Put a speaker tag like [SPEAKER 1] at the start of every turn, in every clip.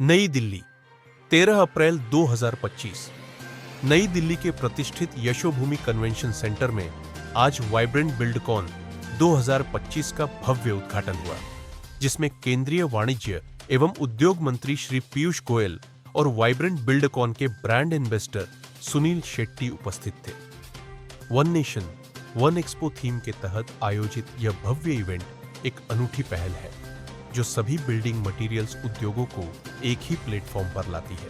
[SPEAKER 1] नई दिल्ली 13 अप्रैल 2025। नई दिल्ली के प्रतिष्ठित यशोभूमि कन्वेंशन सेंटर में आज वाइब्रेंट बिल्डकॉन 2025 का भव्य उद्घाटन हुआ, जिसमें केंद्रीय वाणिज्य एवं उद्योग मंत्री श्री पीयूष गोयल और वाइब्रेंट बिल्डकॉन के ब्रांड एम्बेसडर सुनील शेट्टी उपस्थित थे। One nation one expo theme के तहत आयोजित यह भव्य इवेंट एक अनूठी पहल है, जो सभी बिल्डिंग मटेरियल्स उद्योगों को एक ही प्लेटफॉर्म पर लाती है।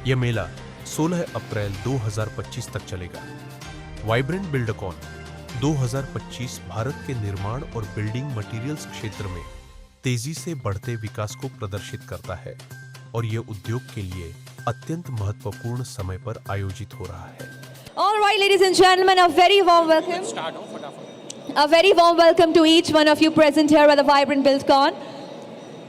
[SPEAKER 1] यह मेला 16 अप्रैल 2025 तक चलेगा। वाइब्रेंट बिल्डकॉन 2025 भारत के निर्माण और बिल्डिंग मटेरियल्स क्षेत्र में तेजी से बढ़ते विकास को प्रदर्शित करता है और यह उद्योग के लिए अत्यंत महत्वपूर्ण समय पर आयोजित हो रहा है।
[SPEAKER 2] All right, ladies and gentlemen, a very warm welcome. A very warm welcome to each one of you present here at the Vibrant Buildcon.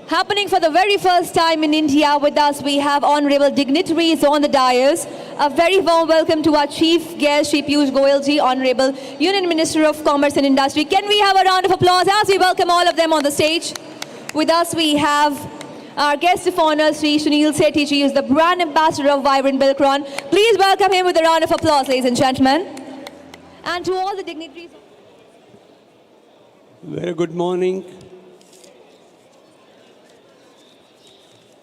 [SPEAKER 2] Happening for the very first time in India. With us, we have honorable dignitaries on the dais. A very warm welcome to our chief guest, Shri Piyush Goyal ji, Honorable Union Minister of Commerce and Industry. Can we have a round of applause as we welcome all of them on the stage? With us, we have our guest of honor, Shri Sunil Sethi ji, is the brand ambassador of Vibrant Buildcon. Please welcome him with a round of applause, ladies and gentlemen. And to all the dignitaries.
[SPEAKER 3] Very good morning.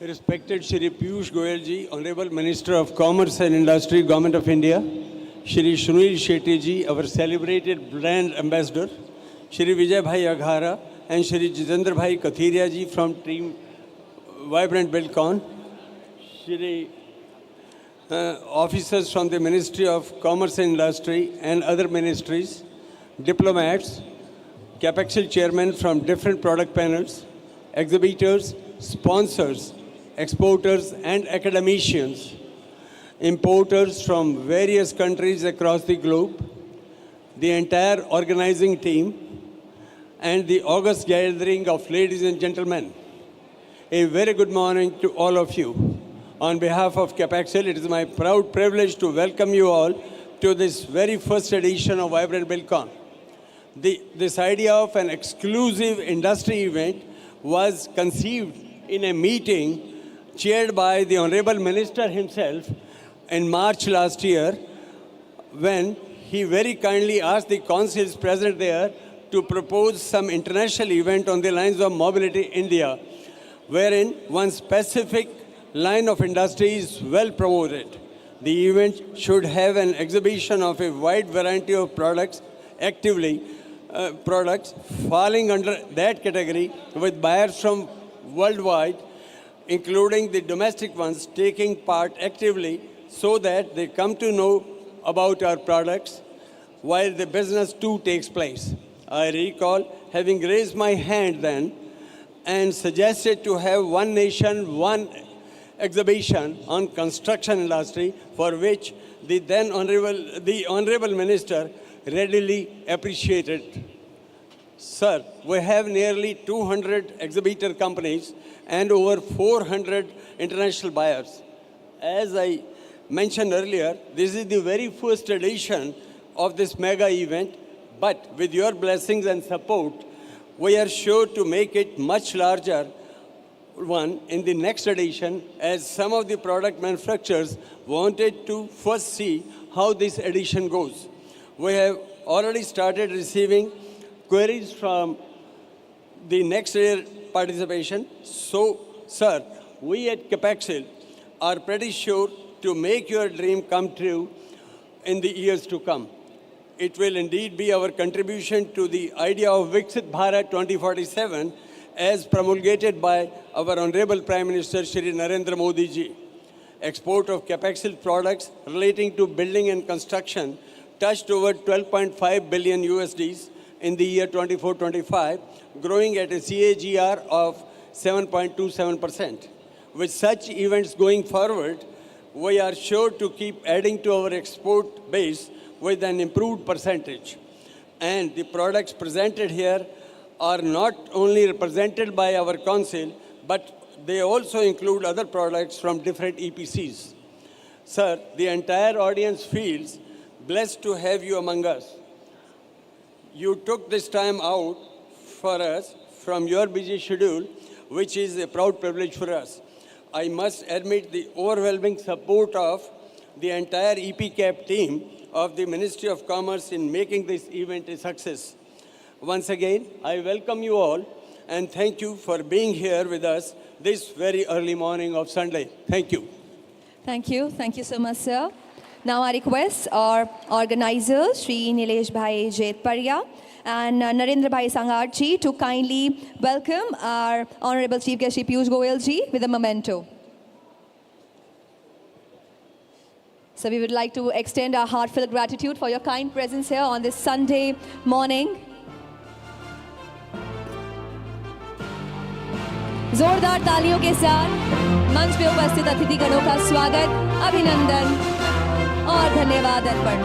[SPEAKER 3] Respected Shri Piyush Goyal ji, Honorable Minister of Commerce and Industry, Government of India. Shri Sunil Shetty ji, our celebrated brand ambassador. Shri Vijay Bhai Aghara and Shri Jitendra Bhai Kathiria ji from team Vibrant Buildcon. Shri officers from the Ministry of Commerce and Industry and other ministries, diplomats, Capexel chairmen from different product panels, exhibitors, sponsors, exporters and academicians, importers from various countries across the globe, the entire organizing team, and the august gathering of ladies and gentlemen. A very good morning to all of you. On behalf of Capexel, it is my proud privilege to welcome you all to this very first edition of Vibrant Buildcon. This idea of an exclusive industry event was conceived in a meeting chaired by the Honorable Minister himself in March last year, when he very kindly asked the councils present there to propose some international event on the lines of Mobility India, wherein one specific line of industry is well promoted. The event should have an exhibition of a wide variety of products falling under that category, with buyers from worldwide, including the domestic ones, taking part actively so that they come to know about our products while the business too takes place. I recall having raised my hand then and suggested to have one nation, one exhibition on construction industry, for which the Honorable Minister readily appreciated. Sir, we have nearly 200 exhibitor companies and over 400 international buyers. As I mentioned earlier, this is the very first edition of this mega event, but with your blessings and support, we are sure to make it much larger one in the next edition, as some of the product manufacturers wanted to first see how this edition goes. We have already started receiving queries from the next year participation. So, sir, we at Capexel are pretty sure to make your dream come true in the years to come. It will indeed be our contribution to the idea of Viksit Bharat 2047 as promulgated by our Honorable Prime Minister Shri Narendra Modi ji. Export of Capexel products relating to building and construction touched over 12.5 billion USDs in the year 24-25, growing at a CAGR of 7.27%. With such events going forward, we are sure to keep adding to our export base with an improved percentage. And the products presented here are not only represented by our council, but they also include other products from different EPCs. Sir, the entire audience feels blessed to have you among us. You took this time out for us from your busy schedule, which is a proud privilege for us. I must admit the overwhelming support of the entire EPCAP team of the Ministry of Commerce in making this event a success. Once again, I welcome you all and thank you for being here with us this very early morning of Sunday. Thank you.
[SPEAKER 2] Thank you. Thank you so much, sir. Now I request our organizers, Shri Nilesh Bhai Jetparia and Narendra Bhai Sangat ji, to kindly welcome our Honorable Chief Guest Shri Piyushgoyal ji with a memento. So we would like to extend our heartfelt gratitude for your kind presence here on this Sunday morning. जोरदार तालियों के साथ मंच पे उपस्थित अतिथिगणों का स्वागत, अभिनंदन और धन्यवाद अर्पण।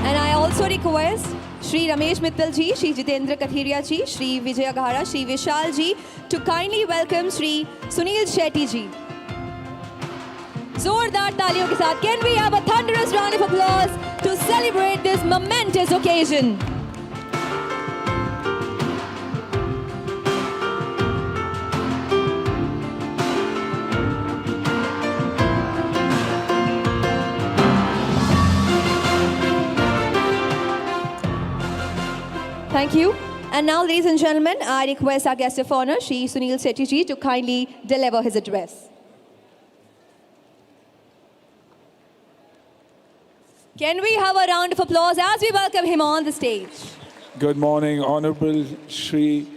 [SPEAKER 2] And I also request Shri Ramesh Mittal ji, Shri Jitendra Kathiria ji, Shri Vijay Aghara, Shri Vishal ji to kindly welcome Shri Sunil Shetty ji. जोरदार तालियों के साथ, can we have a thunderous round of applause to celebrate this momentous occasion? Thank you. And now, ladies and gentlemen, I request our guest of honor, Shri Sunil Shetty ji, to kindly deliver his address. Can we have a round of applause as we welcome him on the stage?
[SPEAKER 4] Good morning, Honorable Shri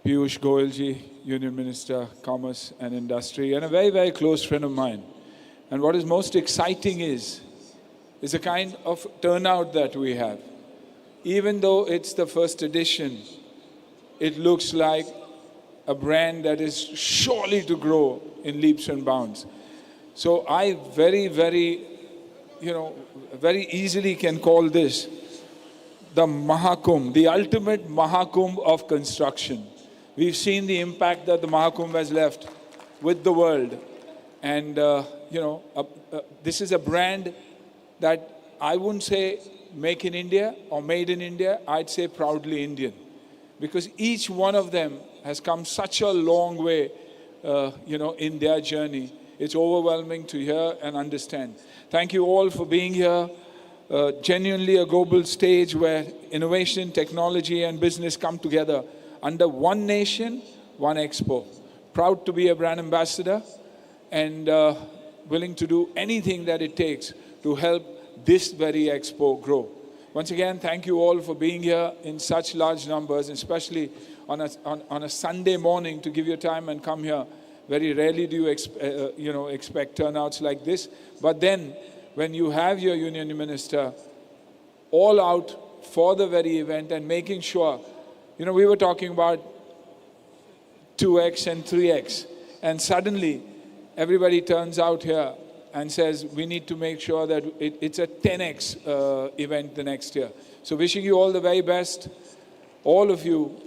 [SPEAKER 4] Piyushgoyal ji, Union Minister, Commerce and Industry, and a very, very close friend of mine. And what is most exciting is the kind of turnout that we have. Even though it's the first edition, it looks like a brand that is surely to grow in leaps and bounds. So I very easily can call this the Mahakumbh, the ultimate Mahakumbh of construction. We've seen the impact that the Mahakumbh has left with the world. And, this is a brand that I wouldn't say make in India or made in India, I'd say proudly Indian. Because each one of them has come such a long way, in their journey. It's overwhelming to hear and understand. Thank you all for being here. Genuinely a global stage where innovation, technology and business come together under one nation, one expo. Proud to be a brand ambassador and willing to do anything that it takes to help this very expo grow. Once again, thank you all for being here in such large numbers, especially on a Sunday morning to give your time and come here. Very rarely do you expect turnouts like this. But then, when you have your union minister all out for the very event and making sure, we were talking about 2x and 3x, and suddenly everybody turns out here and says we need to make sure that it's a 10x event the next year. So wishing you all the very best, all of you,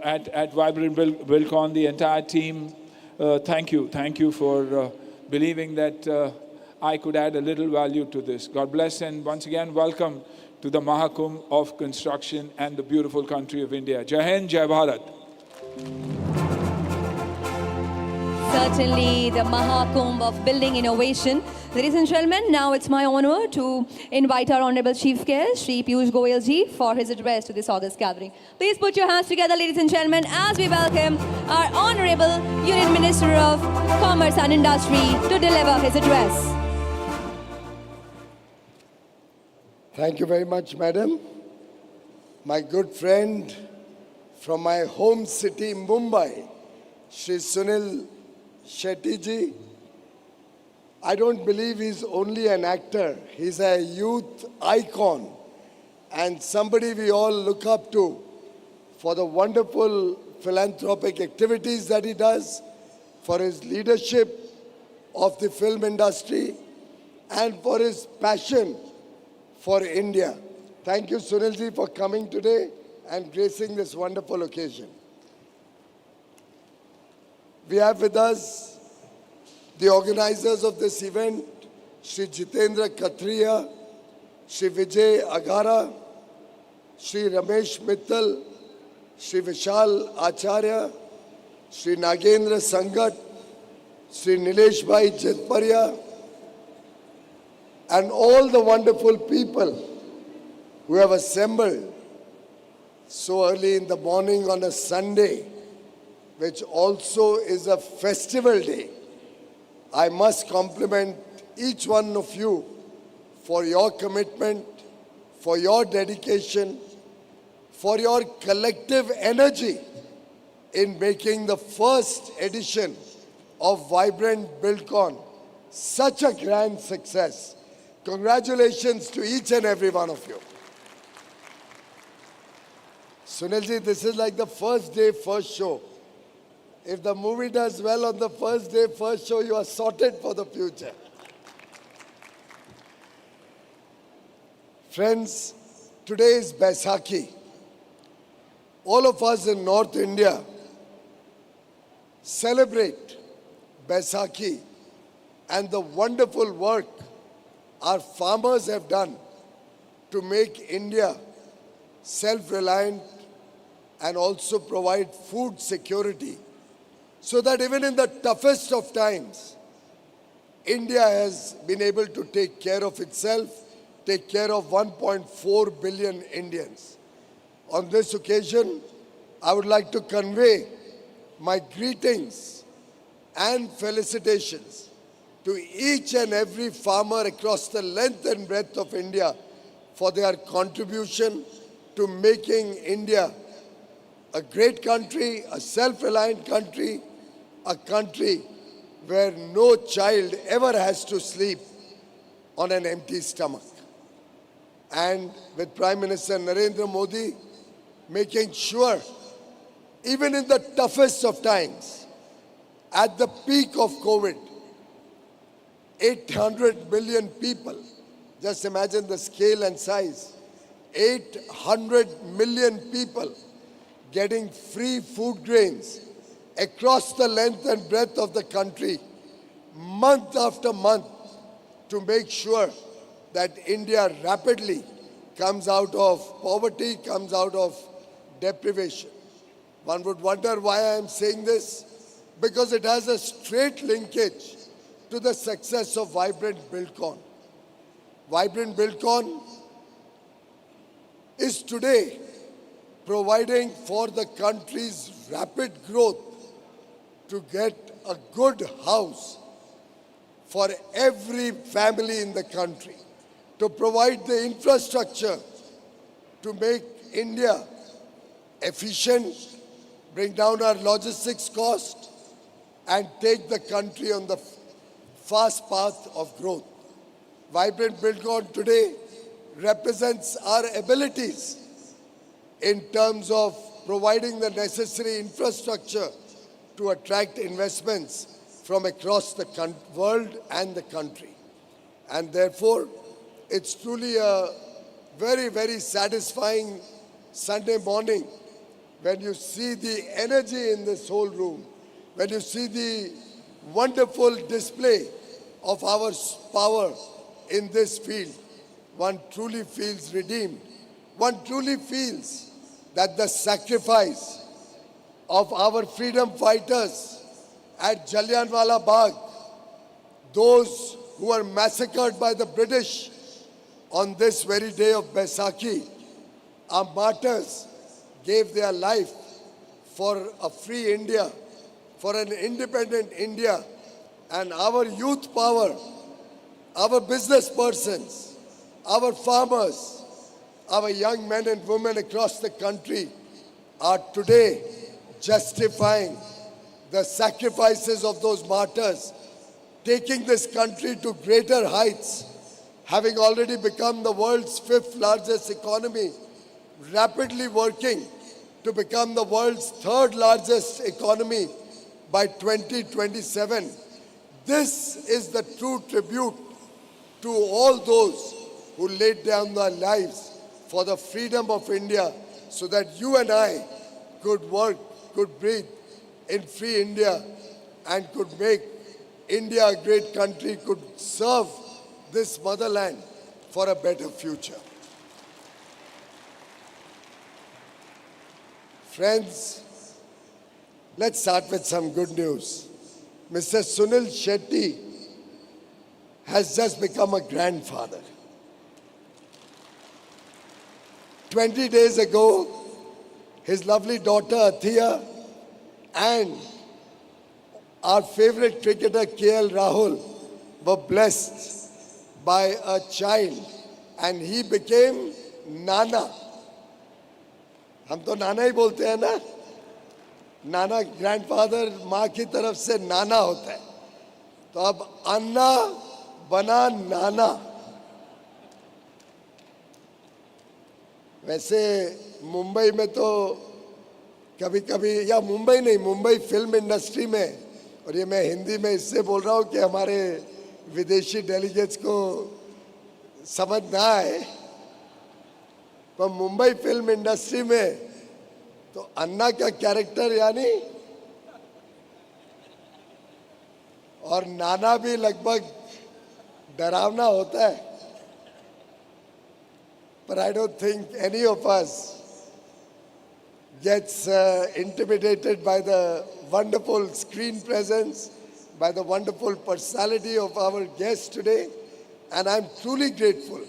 [SPEAKER 4] at Vibrant Buildcon, the entire team. Thank you for believing that I could add a little value to this. God bless, and once again, welcome to the Mahakumbh of construction and the beautiful country of India. Jai Hind, Jai Bharat.
[SPEAKER 2] Certainly the Mahakumbh of building innovation. Ladies and gentlemen, now it's my honor to invite our Honorable Chief Guest, Shri Piyush Goyal ji, for his address to this august gathering. Please put your hands together, ladies and gentlemen, as we welcome our Honorable Union Minister of Commerce and Industry to deliver his address.
[SPEAKER 5] Thank you very much, Madam. My good friend from my home city, Mumbai, Shri Sunil Shetty ji. I don't believe he's only an actor. He's a youth icon and somebody we all look up to for the wonderful philanthropic activities that he does, for his leadership of the film industry, and for his passion for India. Thank you, Sunilji, for coming today and gracing this wonderful occasion. We have with us the organizers of this event, Shri Jitendra Kathiria, Shri Vijay Aghara, Shri Ramesh Mittal, Shri Vishal Acharya, Shri Nagendra Sangat, Shri Nilesh Bhai Jitparia, and all the wonderful people who have assembled so early in the morning on a Sunday, which also is a festival day. I must compliment each one of you for your commitment, for your dedication, for your collective energy in making the first edition of Vibrant Buildcon such a grand success. Congratulations to each and every one of you. Sunilji, this is like the first day, first show. If the movie does well on the first day, first show, you are sorted for the future. Friends, today is Baisakhi. All of us in North India celebrate Baisakhi and the wonderful work our farmers have done to make India self-reliant and also provide food security, so that even in the toughest of times, India has been able to take care of itself, take care of 1.4 billion Indians. On this occasion, I would like to convey my greetings and felicitations to each and every farmer across the length and breadth of India for their contribution to making India a great country, a self-reliant country, a country where no child ever has to sleep on an empty stomach. And with Prime Minister Narendra Modi making sure, even in the toughest of times, at the peak of COVID, 800 million people, just imagine the scale and size, 800 million people getting free food grains across the length and breadth of the country, month after month, to make sure that India rapidly comes out of poverty, comes out of deprivation. One would wonder why I am saying this, because it has a straight linkage to the success of Vibrant Buildcon. Vibrant Buildcon is today providing for the country's rapid growth to get a good house for every family in the country, to provide the infrastructure to make India efficient, bring down our logistics cost, and take the country on the fast path of growth. Vibrant Buildcon today represents our abilities in terms of providing the necessary infrastructure to attract investments from across the world and the country. And therefore, it's truly a very, very satisfying Sunday morning when you see the energy in this whole room, when you see the wonderful display of our power in this field. One truly feels redeemed. One truly feels that the sacrifice of our freedom fighters at Jallianwala Bagh, those who were massacred by the British on this very day of Baisakhi, our martyrs gave their life for a free India, for an independent India, and our youth power, our business persons, our farmers, our young men and women across the country are today justifying the sacrifices of those martyrs, taking this country to greater heights, having already become the world's 5th largest economy, rapidly working to become the world's 3rd largest economy by 2027. This is the true tribute to all those who laid down their lives for the freedom of India so that you and I could work, could breathe in free India and could make India a great country, could serve this motherland for a better future. Friends, let's start with some good news. Mr. Sunil Shetty has just become a grandfather. 20 days ago, his lovely daughter Athiya and our favorite cricketer KL Rahul were blessed by a child and he became Nana. हम तो नाना ही बोलते हैं ना, नाना grandfather माँ की तरफ से नाना होता है, तो अब अन्ना बना नाना. वैसे मुंबई में तो कभी कभी, या मुंबई नहीं, मुंबई फिल्म इंडस्ट्री में, और ये मैं हिंदी में इससे बोल रहा हूँ कि हमारे विदेशी डेलीगेट्स को समझ ना आए, पर मुंबई फिल्म इंडस्ट्री में तो अन्ना का कैरेक्टर यानी और नाना भी लगभग डरावना होता है. But I don't think any of us gets intimidated by the wonderful screen presence, by the wonderful personality of our guest today. And I'm truly grateful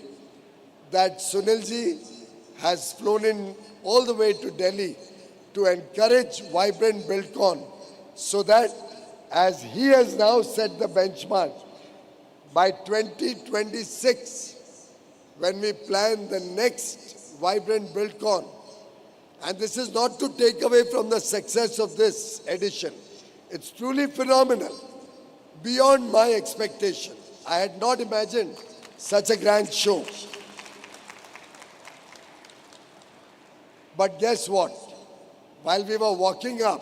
[SPEAKER 5] that Sunilji has flown in all the way to Delhi to encourage vibrant Buildcon so that, as he has now set the benchmark, by 2026, when we plan the next vibrant Buildcon, and this is not to take away from the success of this edition, it's truly phenomenal, beyond my expectation. I had not imagined such a grand show. But guess what? While we were walking up,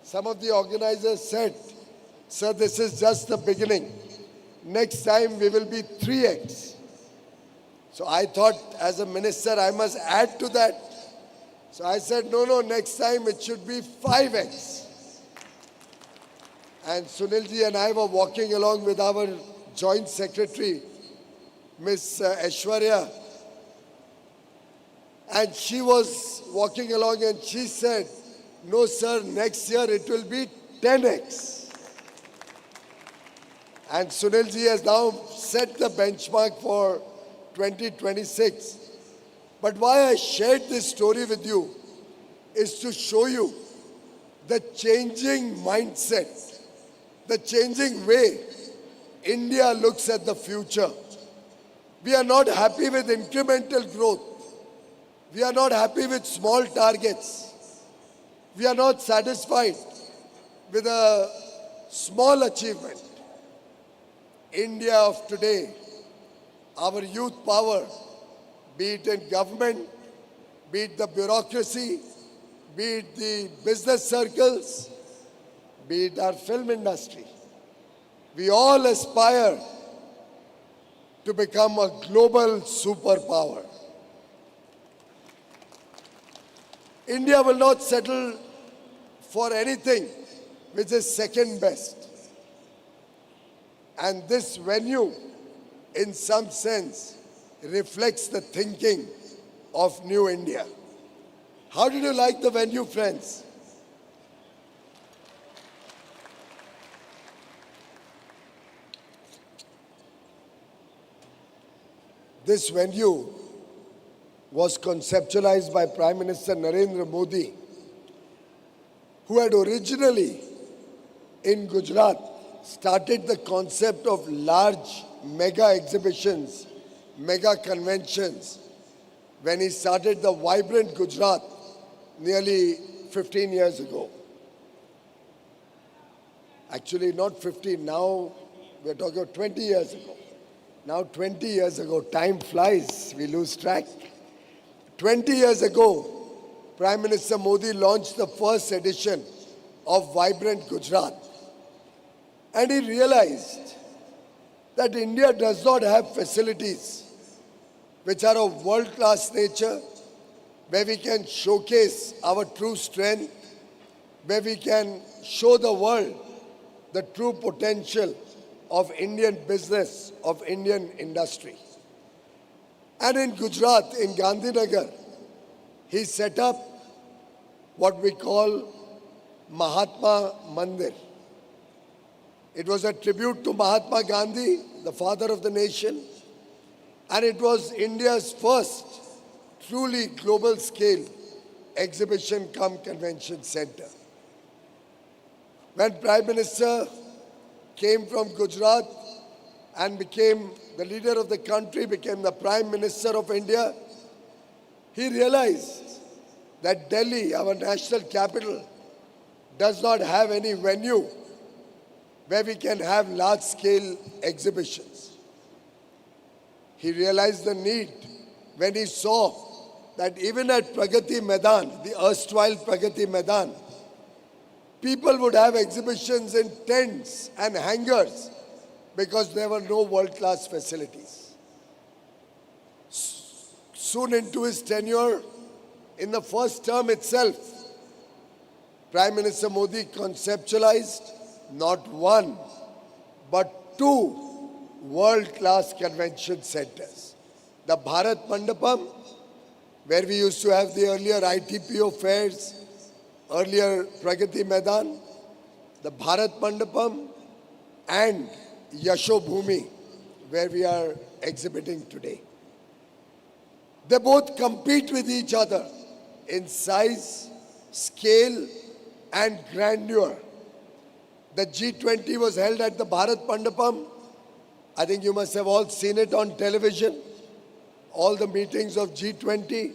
[SPEAKER 5] some of the organizers said, "Sir, this is just the beginning. Next time we will be 3x. So I thought, as a minister, I must add to that. So I said, no, next time it should be 5x. And Sunilji and I were walking along with our joint secretary, Miss Aishwarya, and she was walking along and she said, no sir, next year it will be 10x. And Sunilji has now set the benchmark for 2026. But why I shared this story with you is to show you the changing mindset, the changing way India looks at the future. We are not happy with incremental growth. We are not happy with small targets. We are not satisfied with a small achievement. India of today, our youth power, be it in government, be it the bureaucracy, be it the business circles, be it our film industry, we all aspire to become a global superpower. India will not settle for anything which is second best. And this venue, in some sense, reflects the thinking of New India. How did you like the venue, friends? This venue was conceptualized by Prime Minister Narendra Modi, who had originally in Gujarat started the concept of large mega exhibitions, mega conventions, when he started the Vibrant Gujarat nearly 15 years ago. Actually, not 15, now we're talking about 20 years ago. Now 20 years ago, time flies, we lose track. 20 years ago, Prime Minister Modi launched the first edition of Vibrant Gujarat. And he realized that India does not have facilities which are of world-class nature, where we can showcase our true strength, where we can show the world the true potential of Indian business, of Indian industry. And in Gujarat, in Gandhinagar, he set up what we call Mahatma Mandir. It was a tribute to Mahatma Gandhi, the father of the nation, and it was India's first truly global scale exhibition cum convention center. When Prime Minister came from Gujarat and became the leader of the country, became the Prime Minister of India, he realized that Delhi, our national capital, does not have any venue where we can have large-scale exhibitions. He realized the need when he saw that even at Pragati Maidan, the erstwhile Pragati Maidan, people would have exhibitions in tents and hangars because there were no world-class facilities. Soon into his tenure, in the first term itself, Prime Minister Modi conceptualized not one, but two world-class convention centers. The Bharat Mandapam, where we used to have the earlier ITPO fairs, earlier Pragati Maidan, the Bharat Mandapam, and Yashobhumi, where we are exhibiting today. They both compete with each other in size, scale, and grandeur. The G20 was held at the Bharat Mandapam. I think you must have all seen it on television. All the meetings of G20.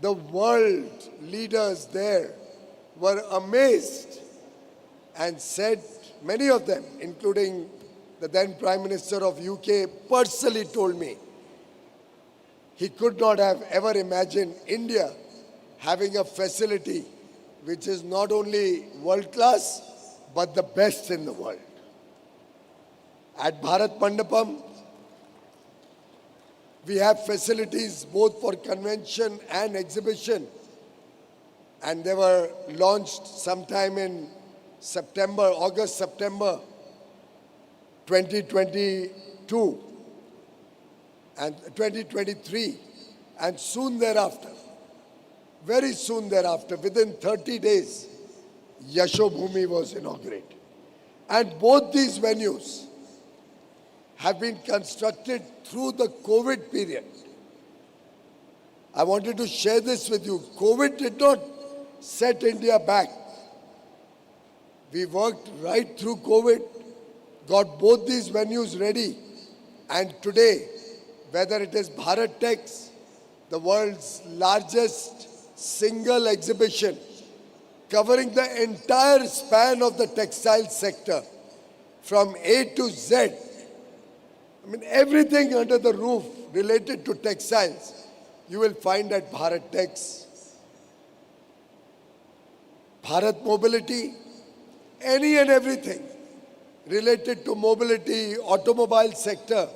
[SPEAKER 5] The world leaders there were amazed and said, many of them, including the then Prime Minister of UK, personally told me he could not have ever imagined India having a facility which is not only world-class, but the best in the world. At Bharat Mandapam, we have facilities both for convention and exhibition, and they were launched sometime in August-September 2022 and 2023, and soon thereafter, very soon thereafter, within 30 days, Yashobhumi was inaugurated. And both these venues have been constructed through the COVID period. I wanted to share this with you. COVID did not set India back. We worked right through COVID, got both these venues ready, and today, whether it is Bharat Tex, the world's largest single exhibition, covering the entire span of the textile sector, from A to Z. I mean, everything under the roof related to textiles, you will find at Bharat Tex. Bharat Mobility, any and everything related to mobility, automobile sector,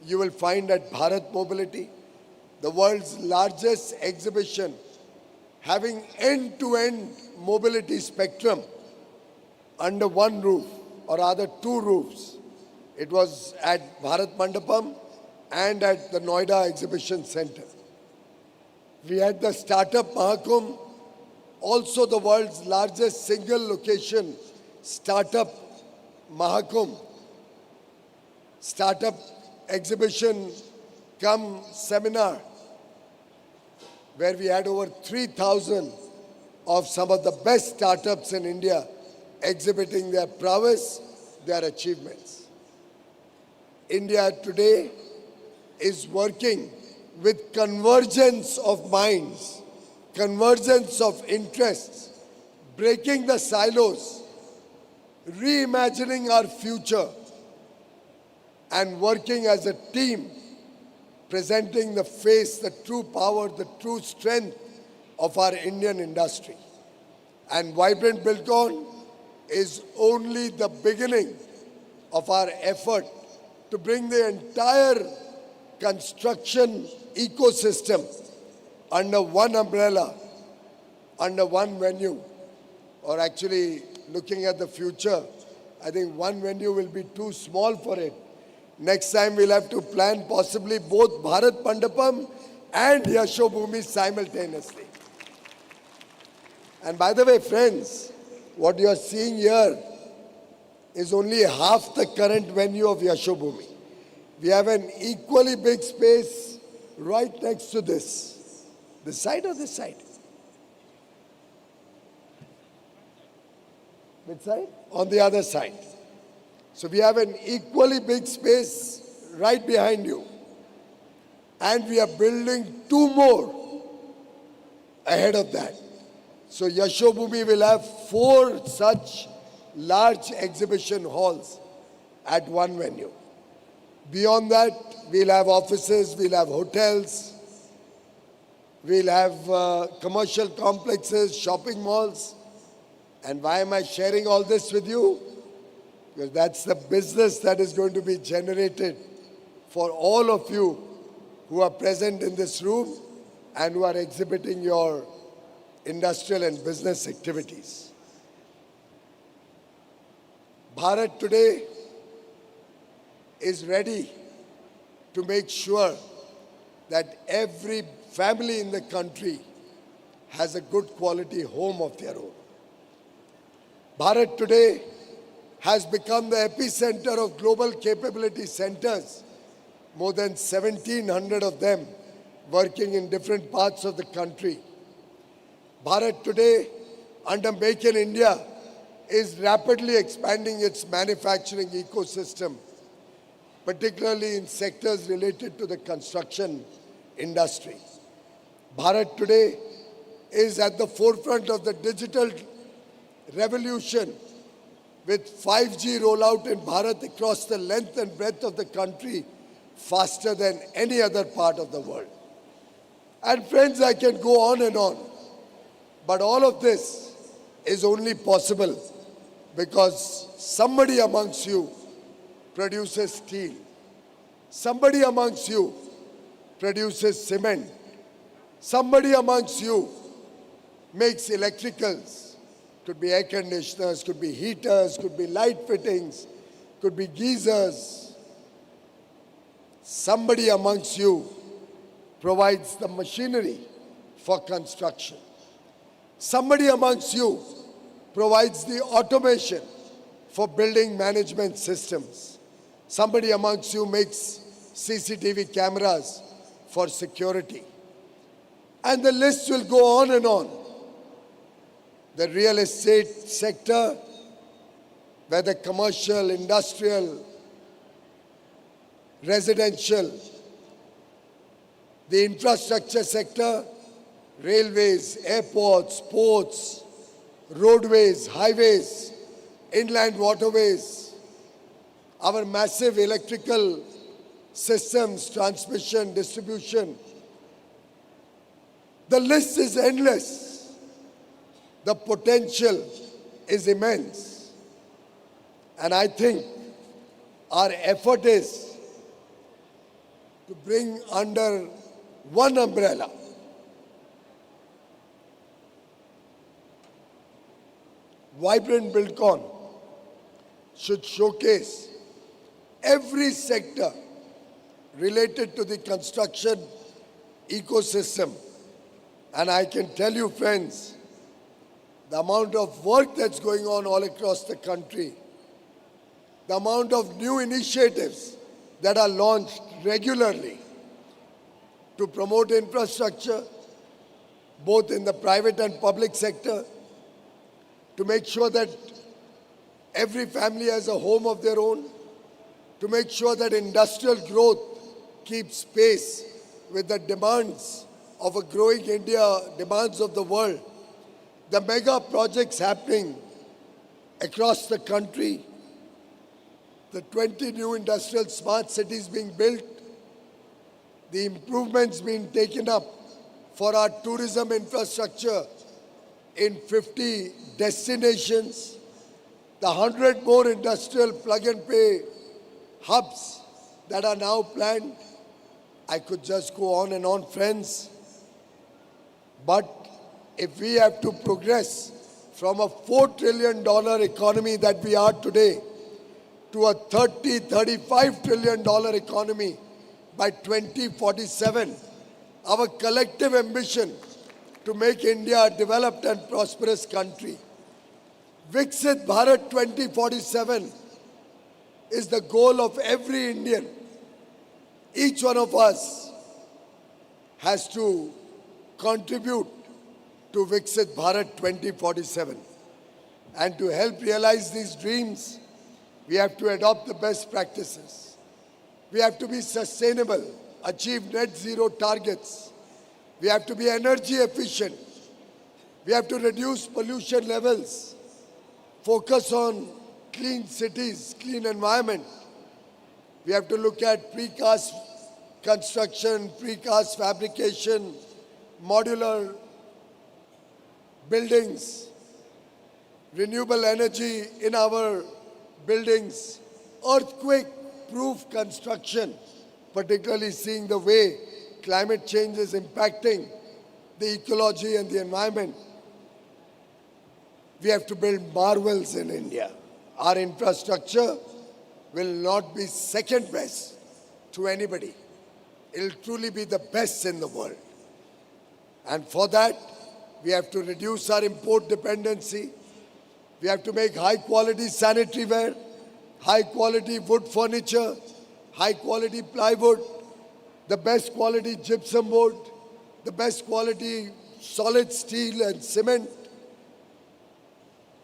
[SPEAKER 5] you will find at Bharat Mobility, the world's largest exhibition having end-to-end mobility spectrum under one roof, or rather two roofs. It was at Bharat Mandapam and at the Noida Exhibition Center. We had the Startup Mahakumbh, also the world's largest single location Startup Mahakumbh, Startup Exhibition cum seminar, where we had over 3,000 of some of the best startups in India exhibiting their prowess, their achievements. India today is working with convergence of minds, convergence of interests, breaking the silos, reimagining our future, and working as a team, presenting the face, the true power, the true strength of our Indian industry. And Vibrant Buildcon is only the beginning of our effort to bring the entire construction ecosystem under one umbrella, under one venue. Or actually, looking at the future, I think one venue will be too small for it. Next time we'll have to plan possibly both Bharat Mandapam and Yashobhumi simultaneously. And by the way, friends, what you are seeing here is only half the current venue of Yashobhumi. We have an equally big space right next to this. This side or this side? Which side? On the other side. So we have an equally big space right behind you. And we are building 2 more ahead of that. So Yashobhumi will have 4 such large exhibition halls at one venue. Beyond that, we'll have offices, we'll have hotels, we'll have commercial complexes, shopping malls. And why am I sharing all this with you? Because that's the business that is going to be generated for all of you who are present in this room and who are exhibiting your industrial and business activities. Bharat today is ready to make sure that every family in the country has a good quality home of their own. Bharat today has become the epicenter of global capability centers, more than 1,700 of them working in different parts of the country. Bharat today, under Make in India, is rapidly expanding its manufacturing ecosystem, particularly in sectors related to the construction industry. Bharat today is at the forefront of the digital revolution with 5G rollout in Bharat across the length and breadth of the country faster than any other part of the world. And friends, I can go on and on. But all of this is only possible because somebody amongst you produces steel. Somebody amongst you produces cement. Somebody amongst you makes electricals. Could be air conditioners, could be heaters, could be light fittings, could be geysers. Somebody amongst you provides the machinery for construction. Somebody amongst you provides the automation for building management systems. Somebody amongst you makes CCTV cameras for security. And the list will go on and on. The real estate sector, whether commercial, industrial, residential, the infrastructure sector, railways, airports, ports, roadways, highways, inland waterways, our massive electrical systems, transmission, distribution. The list is endless. The potential is immense. And I think our effort is to bring under one umbrella Vibrant Buildcon should showcase every sector related to the construction ecosystem. And I can tell you, friends, the amount of work that's going on all across the country, the amount of new initiatives that are launched regularly to promote infrastructure, both in the private and public sector, to make sure that every family has a home of their own, to make sure that industrial growth keeps pace with the demands of a growing India, demands of the world. The mega projects happening across the country, the 20 new industrial smart cities being built, the improvements being taken up for our tourism infrastructure in 50 destinations, the 100 more industrial plug-and-pay hubs that are now planned. I could just go on and on, friends. But if we have to progress from a $4 trillion economy that we are today to a $35 trillion economy by 2047, our collective ambition to make India a developed and prosperous country. Viksit Bharat 2047 is the goal of every Indian. Each one of us has to contribute to Viksit Bharat 2047. And to help realize these dreams, we have to adopt the best practices. We have to be sustainable, achieve net zero targets. We have to be energy efficient. We have to reduce pollution levels, focus on clean cities, clean environment. We have to look at precast construction, precast fabrication, modular buildings, renewable energy in our buildings, earthquake-proof construction, particularly seeing the way climate change is impacting the ecology and the environment. We have to build marvels in India. Our infrastructure will not be second best to anybody. It will truly be the best in the world. And for that, we have to reduce our import dependency. We have to make high-quality sanitary ware, high-quality wood furniture, high-quality plywood, the best quality gypsum board, the best quality solid steel and cement,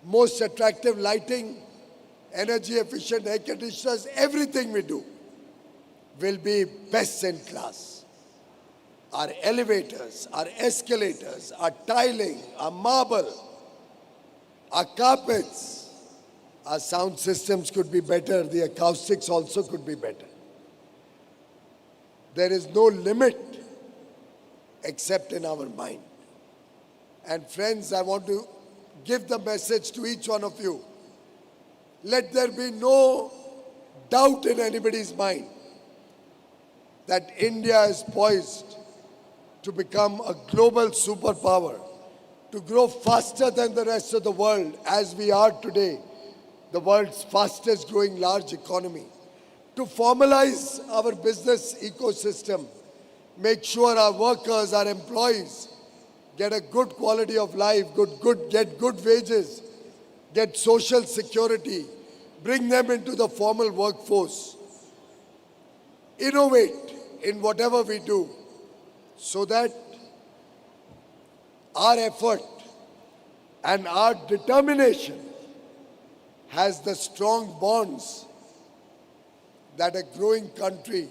[SPEAKER 5] most attractive lighting, energy-efficient air conditioners. Everything we do will be best in class. Our elevators, our escalators, our tiling, our marble, our carpets, our sound systems could be better, the acoustics also could be better. There is no limit except in our mind. And friends, I want to give the message to each one of you. Let there be no doubt in anybody's mind that India is poised to become a global superpower, to grow faster than the rest of the world as we are today, the world's fastest growing large economy, to formalize our business ecosystem, make sure our workers, our employees get a good quality of life, get good wages, get social security, bring them into the formal workforce, innovate in whatever we do so that our effort and our determination has the strong bonds that a growing country,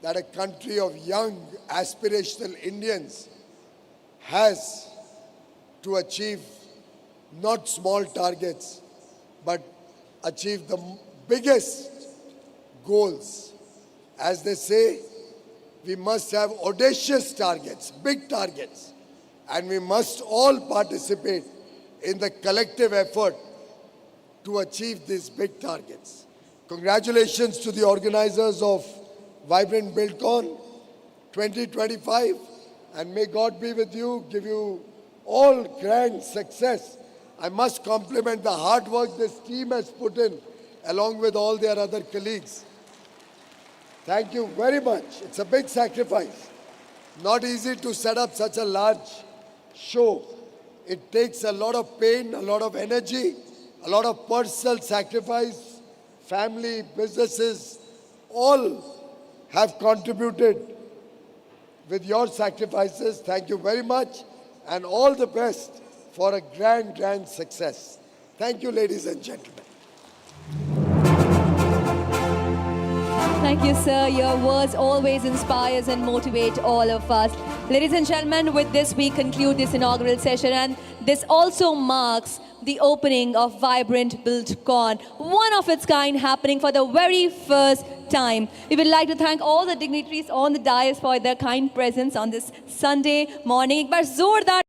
[SPEAKER 5] that a country of young, aspirational Indians has to achieve not small targets, but achieve the biggest goals. As they say, we must have audacious targets, big targets, and we must all participate in the collective effort to achieve these big targets. Congratulations to the organizers of Vibrant Buildcon 2025, and may God be with you, give you all grand success. I must compliment the hard work this team has put in, along with all their other colleagues. Thank you very much. It's a big sacrifice. Not easy to set up such a large show. It takes a lot of pain, a lot of energy, a lot of personal sacrifice. Family, businesses, all have contributed with your sacrifices. Thank you very much, and all the best for a grand, grand success. Thank you, ladies and gentlemen.
[SPEAKER 2] Thank you, sir. Your words always inspires and motivate all of us. Ladies and gentlemen, with this we conclude this inaugural session, and this also marks the opening of Vibrant Buildcon, one of its kind, happening for the very first time. We would like to thank all the dignitaries on the dais for their kind presence on this Sunday morning. एक बार जोरदार